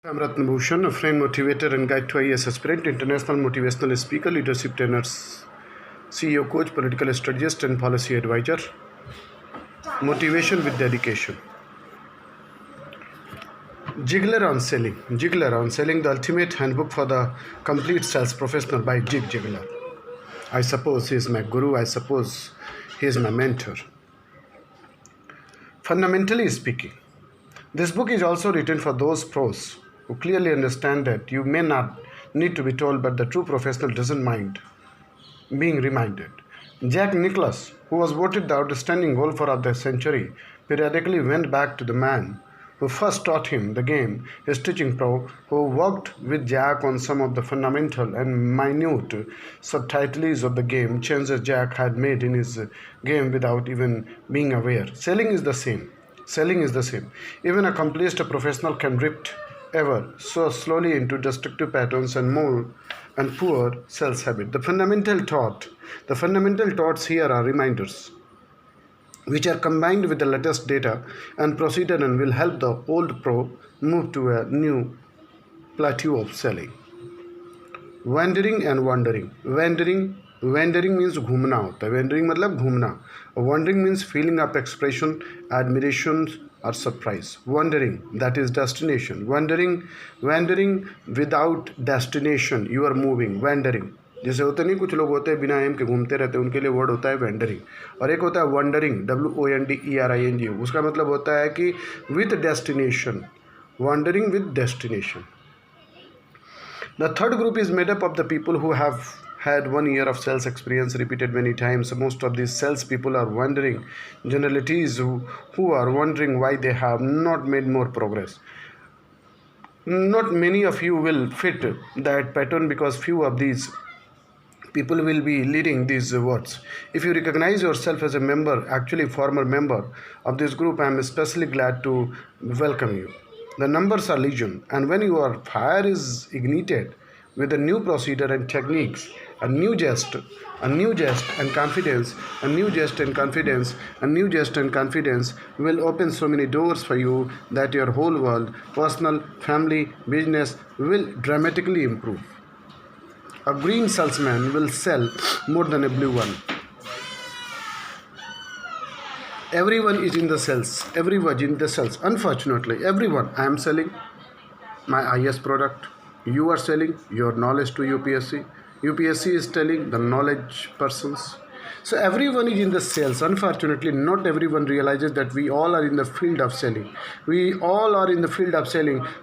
I'm R.BHUSHAN, a friend, motivator, and guide to IAS aspirant, international motivational speaker, leadership trainer, CEO, coach, political strategist, and policy advisor. Motivation with dedication. ZIGLAR on selling. ZIGLAR on selling, the ultimate handbook for the complete sales professional by ZIGLAR. I suppose he is my guru. I suppose he is my mentor. Fundamentally speaking, this book is also written for those pros who clearly understand that you may not need to be told, but the true professional doesn't mind being reminded. Jack Nicklaus, who was voted the outstanding golfer of the century, periodically went back to the man who first taught him the game, his teaching pro, who worked with Jack on some of the fundamental and minute subtleties of the game, changes Jack had made in his game without even being aware. Selling is the same. Selling is the same. Even a accomplished professional can drift ever so slowly into destructive patterns and poor sales habit. The fundamental thoughts here are reminders, which are combined with the latest data and procedure and will help the old pro move to a new plateau of selling. Wandering and wandering. Wandering means घूमना होता है. Wandering मतलब घूमना. Wandering means feeling of expression, admiration or surprise. Wandering, that is destination. Wandering without destination. You are moving. Wandering. जैसे होता नहीं, कुछ लोग होते हैं बिना एम के घूमते रहते हैं, उनके लिए वर्ड होता है वेंडरिंग. और एक होता है वंडरिंग, WONDERING. उसका मतलब होता है कि with destination. Wondering with destination. The third group is made up of the people who have had 1 year of sales experience repeated many times. Most of these sales people are wondering generalities who are wondering why they have not made more progress. Not many of you will fit that pattern because few of these people will be leading these words. If you recognize yourself as a member, actually former member of this group, I am especially glad to welcome you. The numbers are legion, and when your fire is ignited with a new procedure and techniques, a new jest and confidence will open so many doors for you that your whole world, personal, family, business, will dramatically improve. A green salesman will sell more than a blue one. Everyone is in the sales. Unfortunately, everyone. I am selling my IS product. You are selling your knowledge to UPSC. UPSC is telling the knowledge persons. So everyone is in the sales. Unfortunately, not everyone realizes that we all are in the field of selling.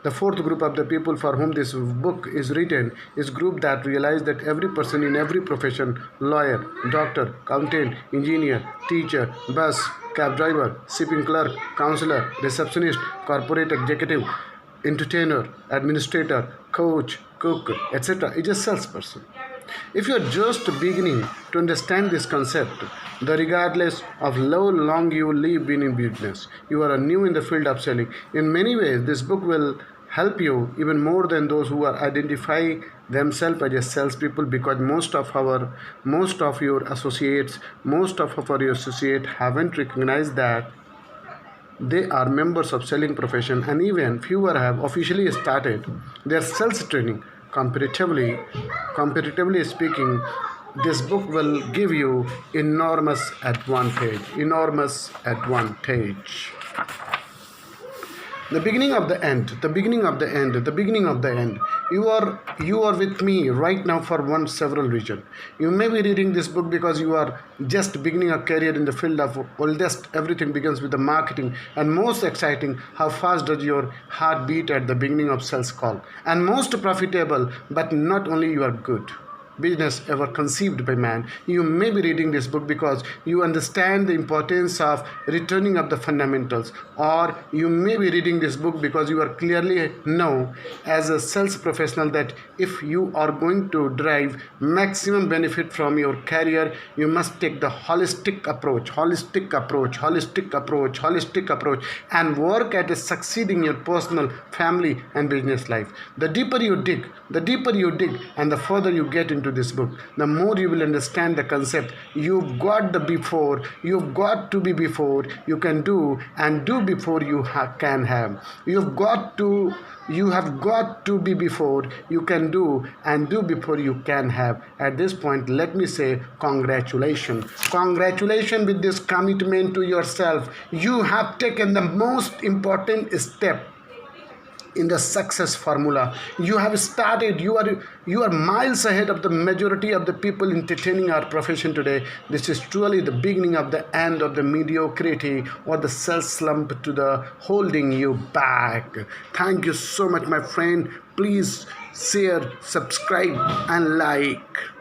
The fourth group of the people for whom this book is written is group that realize that every person in every profession, lawyer, doctor, accountant, engineer, teacher, bus, cab driver, shipping clerk, counselor, receptionist, corporate executive, entertainer, administrator, coach, cook, etc. is a salesperson. If you are just beginning to understand this concept, regardless of how long you live in business, you are new in the field of selling. In many ways, this book will help you even more than those who are identify themselves as a salespeople, because most of your associates haven't recognized that they are members of selling profession, and even fewer have officially started their sales training. Comparatively speaking, this book will give you enormous advantage. The beginning of the end. You are with me right now for several reasons. You may be reading this book because you are just beginning a career in the field of oldest. Everything begins with the marketing, and most exciting, how fast does your heart beat at the beginning of sales call, and most profitable, but not only you are good business ever conceived by man. You may be reading this book because you understand the importance of returning of the fundamentals, or you may be reading this book because you are clearly know as a sales professional that if you are going to derive maximum benefit from your career, you must take the holistic approach and work at succeeding your personal, family and business life. The deeper you dig and the further you get into into this book, the more you will understand the concept. You've got the before, you've got to be before you can do, and do before you can have. You have got to be before you can do, and do before you can have. At this point, let me say congratulations. Congratulations with this commitment to yourself. You have taken the most important step in the success formula. You have started. You are miles ahead of the majority of the people entertaining our profession today. This is truly the beginning of the end of the mediocrity or the self slump to the holding you back. Thank you so much, my friend. Please share, subscribe, and like.